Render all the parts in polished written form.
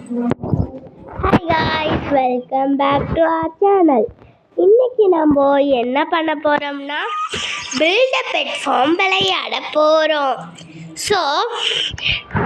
Hi guys, welcome back to our channel. இன்னைக்கு நம்ம என்ன பண்ண போகிறோம்னா பில்ட் அ பெட் ஃபார்ம் விளையாட போகிறோம். ஸோ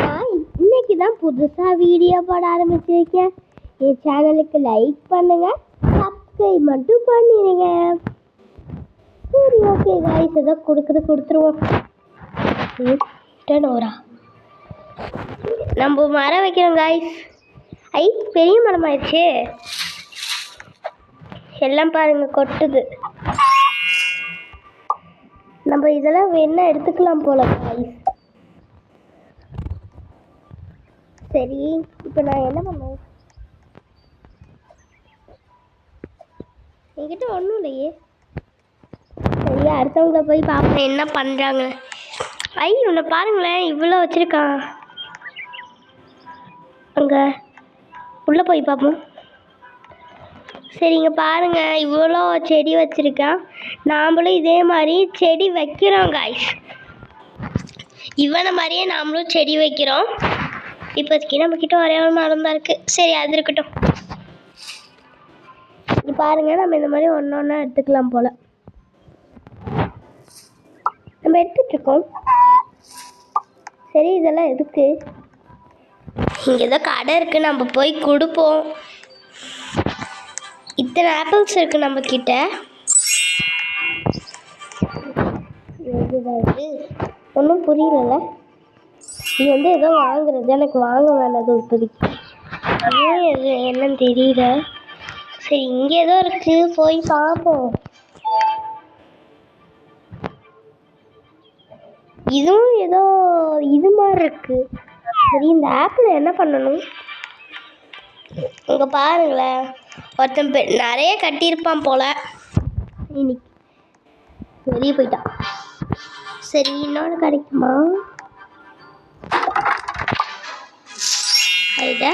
நான் இன்னைக்கு தான் புதுசாக வீடியோ போட ஆரம்பிச்சிருக்கேன். என் சேனலுக்கு லைக் பண்ணுங்கள், சப்ஸ்கிரைப் மட்டும் பண்ணிடுங்க. சரி, ஓகே காய்ஸ், ஏதோ கொடுத்துருவோம். நம்ம மரம் வைக்கிறோம் காய்ஸ். பெரிய மரம் ஆயிடுச்சு. எல்லாம் பாருங்க, கொட்டுது. நம்ம இதெல்லாம் வேணா எடுத்துக்கலாம் போல காய்ஸ். சரி, இப்போ நான் என்ன பண்ணேன்? என்கிட்ட ஒன்றும் இல்லையே. சரியா, அடுத்தவங்கள போய் பார்ப்பேன் என்ன பண்ணுறாங்க. உன்னை பாருங்களேன், இவ்வளோ வச்சுருக்கான். அங்கே உள்ளே போய் பார்ப்போம். சரிங்க, பாருங்கள், இவ்வளோ செடி வச்சுருக்கான். நாமளும் இதே மாதிரி செடி வைக்கிறோம் காய்ஸ். இவனை மாதிரியே நாமளும் செடி வைக்கிறோம். இப்போதைக்கு நம்மக்கிட்ட ஒரே ஒரு மரம் தான் இருக்குது. சரி, அது இருக்கட்டும். இது பாருங்கள், நம்ம இந்த மாதிரி ஒன்று ஒன்றா எடுத்துக்கலாம் போல். நம்ம எடுத்துகிட்ருக்கோம். சரி, இதெல்லாம் எதுக்கு? இங்கே ஏதோ கடை இருக்குது, நம்ம போய் கொடுப்போம். இத்தனை ஆப்பிள்ஸ் இருக்குது நம்மக்கிட்ட. ஒன்றும் புரியல. இது ஏதோ வாங்குறது, எனக்கு வாங்க வேண்டாது இப்போதைக்கு. இது என்னன்னு தெரியல. சரி, இங்கே ஏதோ இருக்குது, போய் பார்ப்போம். இதுவும் ஏதோ இது மாதிரி இருக்குது. சரி, இந்த ஆப்பிள் என்ன பண்ணணும்? இங்கே பாருங்களேன், ஒருத்தன் நிறைய கட்டியிருப்பான் போல். இன்னைக்கு வெளியே போயிட்டான். சரி, இன்னொன்று கிடைக்குமா? ஐடா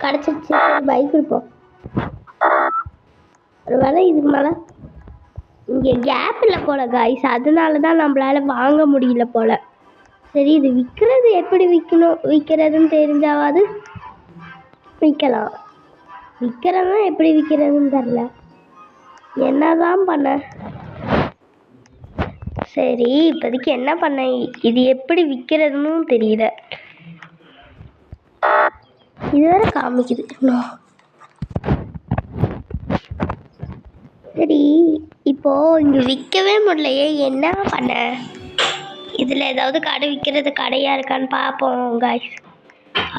கிடச்சிருச்சு. பைக் இருப்போம். ஒரு வேலை இதுக்கு மேலே இங்கே கேப் இல்லை போல் காய்ஸ், அதனால தான் நம்மளால் வாங்க முடியல போல். சரி, இது விற்கிறது எப்படி விற்கிறதுன்னு தெரிஞ்சாவது விற்கலாம். விற்கிறதா எப்படி விற்கிறதுன்னு தெரில. என்ன தான் பண்ண? சரி, இப்போதைக்கு என்ன பண்ண? இது எப்படி விற்கிறதுன்னு தெரியல. இது வேற காமிக்குது. சரி, இப்போது இங்கே விற்கவே முடியலையே, என்ன பண்ண? இதில் ஏதாவது கடை விற்கிறது கடையாக இருக்கான்னு பார்ப்போம் காய்ஸ்.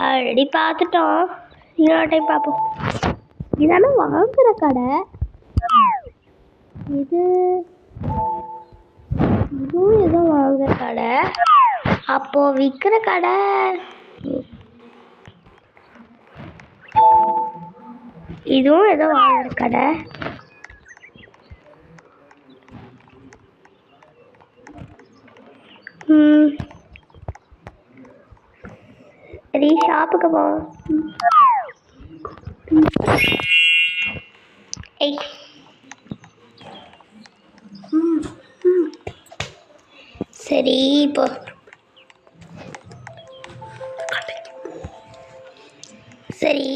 ஆல்ரெடி பார்த்துட்டோம், இன்னொரு டைம் பார்ப்போம். இதான வாங்குகிற கடை. இதுவும் ஏதோ வாங்குகிற கடை. அப்போது விற்கிற கடை இதுவும் ஏதோ வாங்குகிற கடை. சரி, ஷாப்புக்கு போவோம். சரி, இப்போ சரி,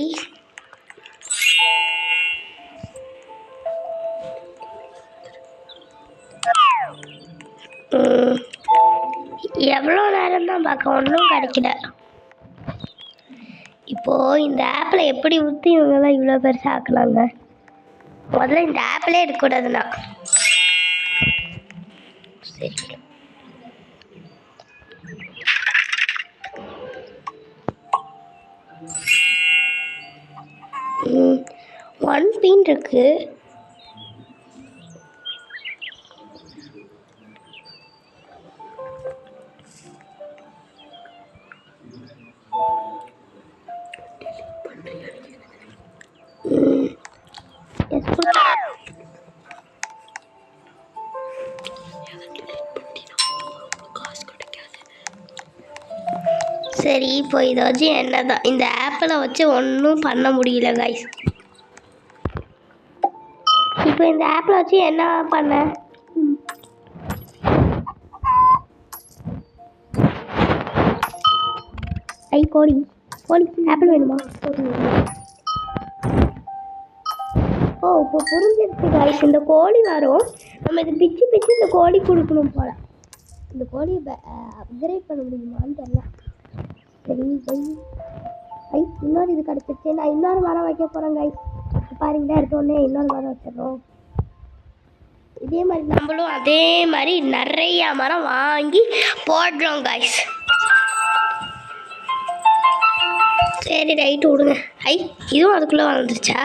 எவ்வளோ நேரம் தான் பார்க்க, ஒன்றும் கிடைக்கல. இப்போது இந்த ஆப்பிளை எப்படி ஊற்றி இவங்கெல்லாம் இவ்வளோ பெருசாக ஆக்கலாங்க? முதல்ல இந்த ஆப்பிளே இருக்கக்கூடாதுண்ணா. சரி, ஒன் பீன் இருக்கு. சரி, இப்போ இதை வச்சு என்னதான் இந்த ஆப்பிளை வச்சு ஒன்றும் பண்ண முடியல காய்ஸ். இப்போ இந்த ஆப்பிளை வச்சு என்ன பண்ண? போடி கோழி ஆப்பிள் வேணுமா? ஓ இப்போ புரிஞ்சிருச்சு காய்ஸ். இந்த கோழி வரும், நம்ம இதை பிச்சு பிச்சு இந்த கோழி கொடுக்கணும் போல. இந்த கோழியை அப்கிரேட் பண்ண முடியுமான்னு தெரியல. சரி இன்னொரு இது கிடச்சிருச்சு. நான் இன்னொரு மரம் வைக்க போகிறேன் காய்ஸ். பாருங்க, எடுத்தோடனே இன்னொரு மரம் வச்சிடறோம். இதே மாதிரி நம்மளும் அதே மாதிரி நிறைய மரம் வாங்கி போடுறோம் காய்ஸ். சரி ரைட்டு விடுங்க. இதுவும் அதுக்குள்ளே வளர்ந்துருச்சா?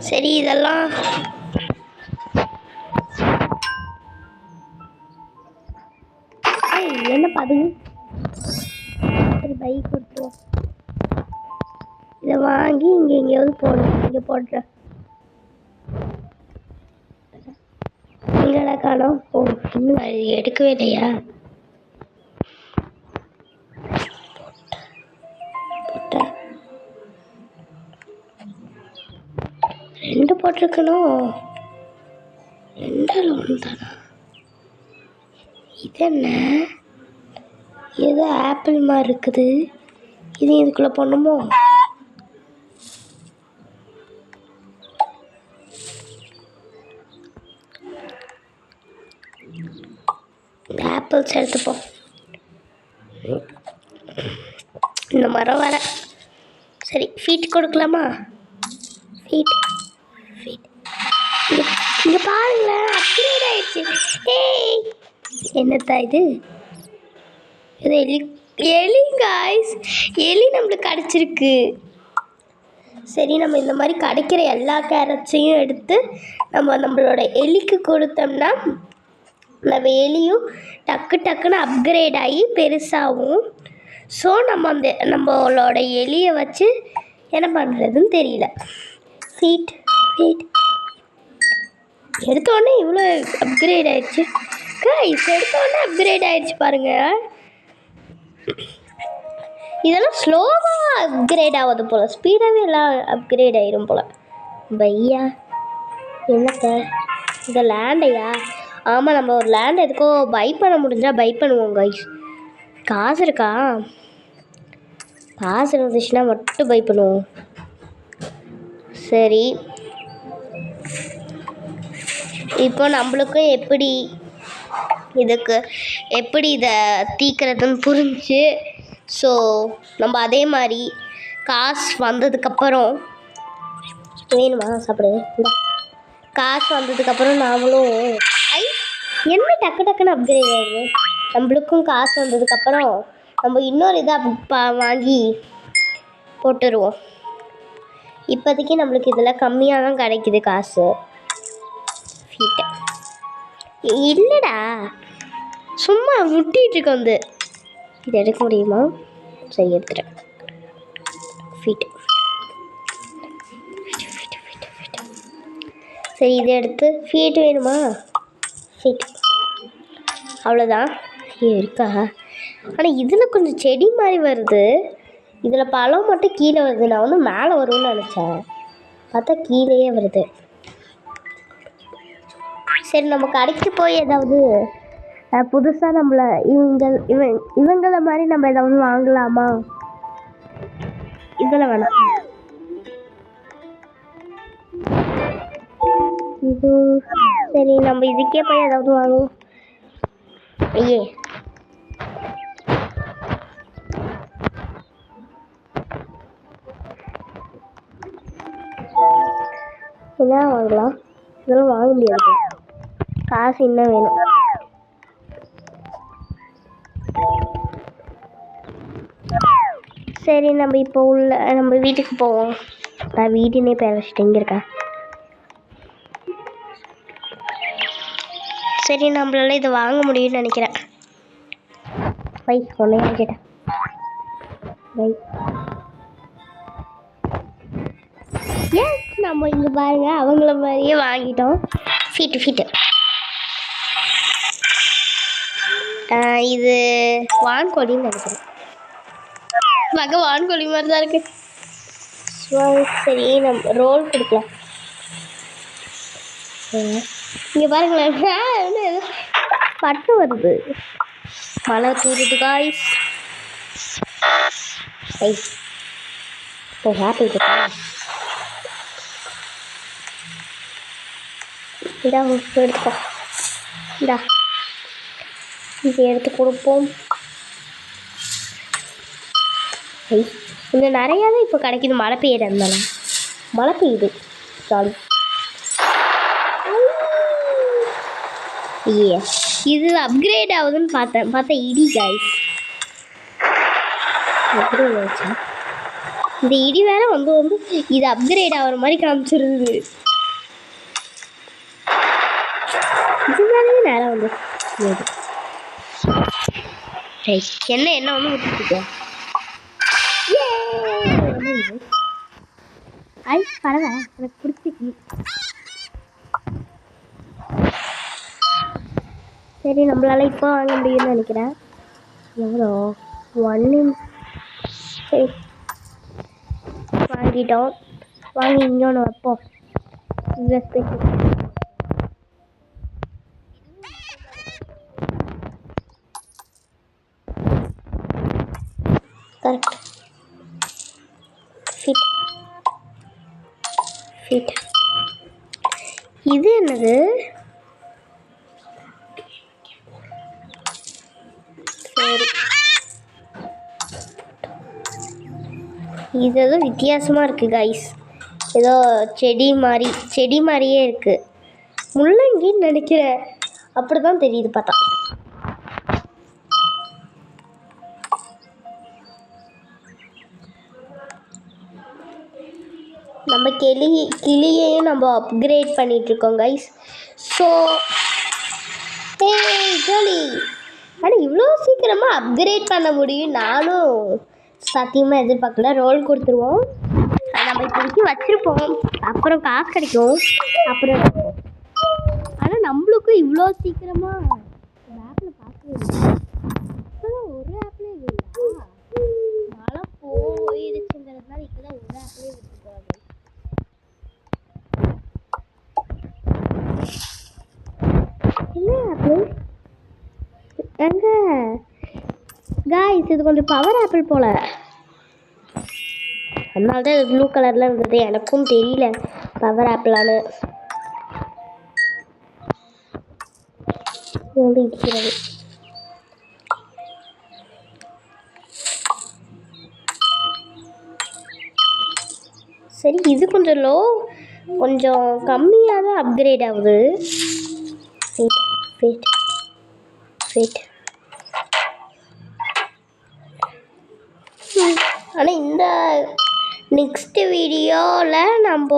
சரி இதெல்லாம் என்ன பாதுங்க. சரி பைக் கொடுத்துருவோம். இதை வாங்கி இங்கே எங்கேயாவது போடணும். இங்கே போடுறேன். எங்கடா காணோம்? ஓ இன்னும் எடுக்கவே இல்லையா? ரெண்டு போட்டிருக்கணும். ரெண்டால் ஒன்று தானா? இது என்ன? ஏதோ ஆப்பிள் மாதிரி இருக்குது. இது இதுக்குள்ளே போடணுமோ? ஆப்பிள்ஸ் எடுத்துப்போம். இந்த மரம் வர சரி ஃபீட் கொடுக்கலாமா? ஃபீட் இங்கே பாருங்களேன், அப்கிரேட் ஆயிடுச்சு. ஏய் என்னத்தா இது? இது எலி காய்ஸ். எலி நம்மளுக்கு கிடச்சிருக்கு. சரி நம்ம இந்த மாதிரி கிடைக்கிற எல்லா கேரட்ஸையும் எடுத்து நம்மளோட எலிக்கு கொடுத்தோம்னா நம்ம எலியும் டக்குன்னு அப்கிரேட் ஆகி பெருசாகும். ஸோ நம்மளோட எலியை வச்சு என்ன பண்ணுறதுன்னு தெரியல. ஃபீட் எடுத்தோடனே இவ்வளோ அப்கிரேட் ஆயிடுச்சு கைஸ். எடுத்தோடனே அப்கிரேட் ஆயிடுச்சு பாருங்கள். இதெல்லாம் ஸ்லோவாக அப்கிரேட் ஆகுது போல், ஸ்பீடாகவே எல்லாம் அப்கிரேட் ஆயிரும் போல். பையா என்னத்த இந்த லேண்டையா? ஆமாம், நம்ம ஒரு லேண்ட் எதுக்கோ பை பண்ண முடிஞ்சால் பை பண்ணுவோம் கைஸ். காசு இருக்கா? காசு இருந்துச்சுன்னா மட்டும் பை பண்ணுவோம். சரி இப்போ நம்மளுக்கும் எப்படி இதை தீக்கிறதுன்னு புரிஞ்சு, ஸோ நம்ம அதே மாதிரி காசு வந்ததுக்கப்புறம் வேணுமா சாப்பிடு. காசு வந்ததுக்கப்புறம் நாமளும் என்ன டக்குன்னு அப்கிரேட் ஆகுது. நம்மளுக்கும் காசு வந்ததுக்கப்புறம் நம்ம இன்னொரு இதை வாங்கி போட்டுருவோம். இப்போதைக்கு நம்மளுக்கு இதில் கம்மியாக தான் கிடைக்குது காசு. ஃபீட்டை இல்லைடா, சும்மா முட்டிகிட்டு இருக்க வந்து இது எடுக்க முடியுமா? சரி எடுத்துட்டேன். ஃபீட்டு சரி இதை எடுத்து ஃபீட் வேணுமா? ஃபீட் அவ்வளோதான் இருக்கா? ஆனால் இதில் கொஞ்சம் செடி மாதிரி வருது. இதில் பழம் மட்டும் கீழே வருது. நான் வந்து மேலே வரும்னு நினச்சேன், பார்த்தா கீழேயே வருது. சரி நம்ம கடைக்கு போய் ஏதாவது புதுசாக நம்மளை இவங்கள மாதிரி நம்ம ஏதாவது வாங்கலாமா? இதில் வேணாம். இது சரி நம்ம இதுக்கே போய் ஏதாவது வாங்குவோம். ஐயே என்ன வாங்கலாம்? இதெல்லாம் வாங்க முடியாது, காசு இன்னும் வேணும். சரி நம்ம இப்போ நம்ம வீட்டுக்கு போவோம். நான் வீடுன்னே பேர் வச்சுட்டு இங்கே இருக்கேன். சரி நம்மளால இதை வாங்க முடியும்னு நினைக்கிறேன். பை ஒன்றையா கேட்டேன். பை ஏன் நம்ம இங்கே பாருங்க அவங்கள மாதிரியே வாங்கிட்டோம். ஃபீட்டு இது வான்கோழின்னு நினைக்கிறேன். வான்கோழி மாதிரி தான் இருக்கு. சரி நம்ம ரோல் கொடுக்கலாம். இங்கே பாருங்களேன், பட்டு வருது, மழை தூருது காய்ஸ். இப்போ ஆப்பிள் இருக்கா? இதா எடுத்துக்கோ. இந்தா இதை எடுத்து கொடுப்போம். கொஞ்சம் நிறையா தான் இப்போ கிடைக்கிது. மழை பெய்யறதுனால மழை பெய்யுது. சாரி. இது அப்கிரேட் ஆகுதுன்னு பார்த்தா இடி காய்ஸ். அப்கிரேட் ஆச்சா? இந்த இடி வேற வந்து இது அப்கிரேட் ஆகிற மாதிரி காமிச்சிருது. இது வேலையே நேரம் வந்து என்ன வந்து விட்டுருக்கேன். ஐ பரவாயில்ல, எனக்கு பிடிச்சிக்கு. சரி, நம்மளால இப்போ வாங்க முடியும்னு நினைக்கிறேன். எவ்வளோ 1 சரி வாங்கிட்டோம். வாங்கி இன்னொன்று வைப்போம். Correct fit fit. இது என்னது? சரி, இது ஏதோ வித்தியாசமாக இருக்குது கைஸ். ஏதோ செடி மாதிரியே இருக்குது. முள்ளங்கின்னு நினைக்கிறேன், அப்படி தான் தெரியுது பார்த்தா. நம்ம கிளியையும் நம்ம அப்கிரேட் பண்ணிகிட்ருக்கோம் கைஸ். So jolly. ஆனால் இவ்வளோ சீக்கிரமாக அப்கிரேட் பண்ண முடியும் நானும் சத்தியமாக எதிர்பார்க்கல. ரோல் கொடுத்துருவோம். நம்ம இப்போதைக்கு வச்சுருப்போம், அப்புறம் காசு கிடைக்கும், அப்புறம் வைப்போம். ஆனால் நம்மளுக்கும் இவ்வளோ சீக்கிரமாக ஒரு ஆப்பில் பார்க்கவே இல்லை. இப்போதான் ஒரு ஆப்லேயே இல்லையா? மழை போயிடுச்சுங்கிறதுனால இப்போ தான் ஒரு ஆப்லேயே வச்சுருக்காங்க. என்ன ஆப்பிள் எங்க காய்ஸ்? இது கொஞ்சம் பவர் ஆப்பிள் போல, அதனால தான் ப்ளூ கலரில் இருந்தது. எனக்கும் தெரியல பவர் ஆப்பிளானு. இருக்கிறது. சரி, இது கொஞ்சம் கொஞ்சம் கம்மியாக தான் அப்கிரேட் ஆகுது. ஆனால் இந்த நெக்ஸ்ட் வீடியோவில் நம்ம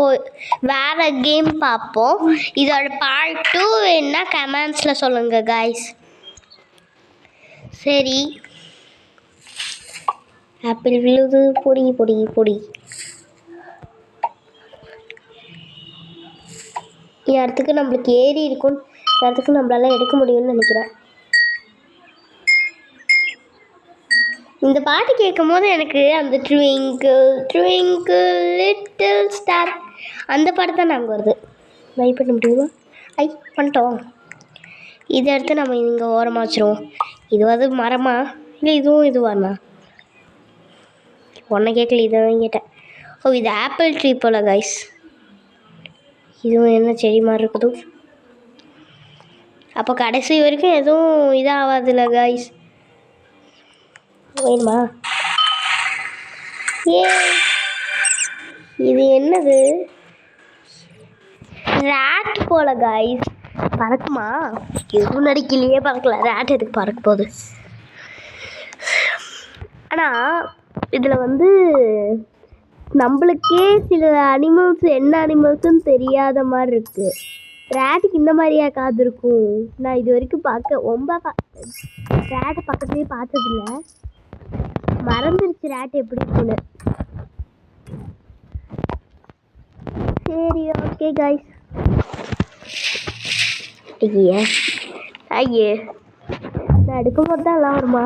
வேறு கேம் பார்ப்போம். இதோட பார்ட் 2 என்ன கமெண்ட்ஸில் சொல்லுங்கள் காய்ஸ். சரி, ஆப்பிள் விழுது. பொடி பொடி பொடி. இடத்துக்கு நம்மளுக்கு ஏறி இருக்கும், இடத்துக்கு நம்மளால எடுக்க முடியும்னு நினைக்கிறேன். இந்த பாட்டு கேட்கும் போது எனக்கு அந்த ட்விங்கிள் ட்விங்கிள் லிட்டில் ஸ்டார் அந்த பாட்டு தான் நாங்கள் வருது. வை பண்ண முடியுமா? பண்ணிட்டோம். இதை எடுத்து நம்ம இங்கே ஓரமாக வச்சுருவோம். இது வந்து மரமா இல்லை இதுவும் வரமா? ஒன்றை கேட்கல, இதை தான் கேட்டேன். இது ஆப்பிள் ட்ரீ போல் கைஸ். இதுவும் என்ன செடி மாதிரி இருக்குது. அப்போ கடைசி வரைக்கும் எதுவும் இதாகாதுல்ல கைஸ். வேணுமா? இது என்னது? ரேட் போல கைஸ். பறக்குமா? எதுவும் நடிக்கலையே, பறக்கல. ரேட் எதுக்கு பறக்க போகுது? ஆனால் இதில் வந்து நம்மளுக்கே சில அனிமல்ஸ் என்ன அனிமல்ஸுன்னு தெரியாத மாதிரி இருக்குது. ரேட்டுக்கு இந்த மாதிரியா காது இருக்கும்? நான் இது வரைக்கும் ரொம்ப ரேட்டை பக்கத்துலேயே பார்த்ததில்ல. மறந்துருச்சு ரேட் எப்படி இருக்குன்னு. சரி, ஓகே கைஸ். ஐயே நான் எடுக்கும் போது தான் எல்லாம் வருமா?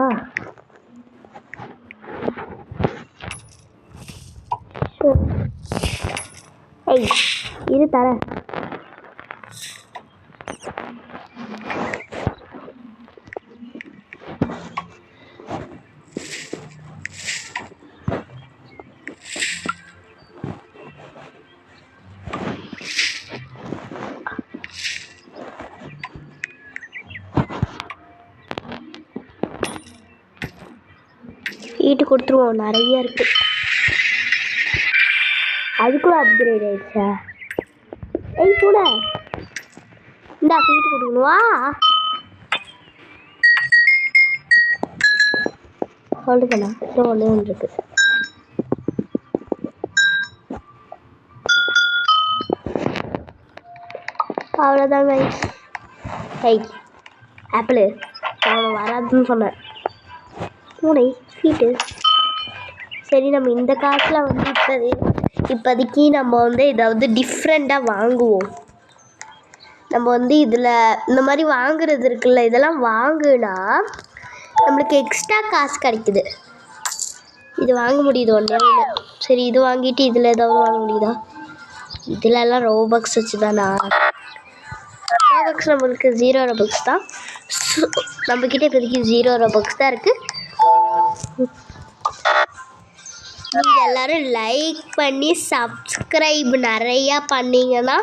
இரு தரேன். ஹீட்டு கொடுத்துருவோம், நிறைய இருக்குது. அதுக்குள்ள அப்கிரேட் ஆயிடுச்சா? ஏய் கூட இந்த ஹீட்டு கொடுக்கணுவா? சொல்லுங்கண்ணா, இன்னும் ஒன்று இருக்குது. அவ்வளோதாங்க. ஹெய் ஆப்பிள், அவனை வராதுன்னு சொன்னேன். பூனை ஹீட்டு. சரி, நம்ம இந்த காசில் வந்து இப்போதைக்கு நம்ம வந்து ஏதாவது டிஃப்ரெண்ட்டாக வாங்குவோம். நம்ம வந்து இதில் இந்த மாதிரி வாங்குறது இருக்குல்ல, இதெல்லாம் வாங்குனா நம்மளுக்கு எக்ஸ்ட்ரா காசு கிடைக்குது. இது வாங்க முடியுது ஒன்றே ஒன்று. சரி, இது வாங்கிட்டு இதில் ஏதாவது வாங்க முடியுதா? இதிலெல்லாம் ரோபக்ஸ் வச்சு தானா? ரோபக்ஸ் நம்மளுக்கு 0 ரோபக்ஸ் தான். நம்மக்கிட்ட இப்போதைக்கு 0 ரோபக்ஸ் தான் இருக்குது. நீங்கள் எல்லோரும் லைக் பண்ணி சப்ஸ்கிரைப் நிறையா பண்ணிங்கன்னா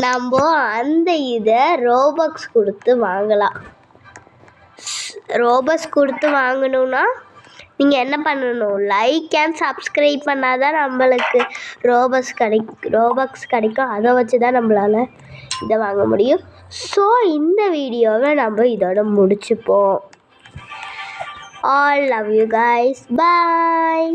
நம்ம அந்த இதை ரோபக்ஸ் கொடுத்து வாங்கலாம். ரோபக்ஸ் கொடுத்து வாங்கணுன்னா நீங்கள் என்ன பண்ணணும்? லைக் அண்ட் சப்ஸ்கிரைப் பண்ணால் தான் நம்மளுக்கு ரோபக்ஸ் கிடைக்கும். அதை வச்சு தான் நம்மளால் இதை வாங்க முடியும். ஸோ இந்த வீடியோவை நம்ம இதோட முடிச்சுப்போம். All love you guys. Bye.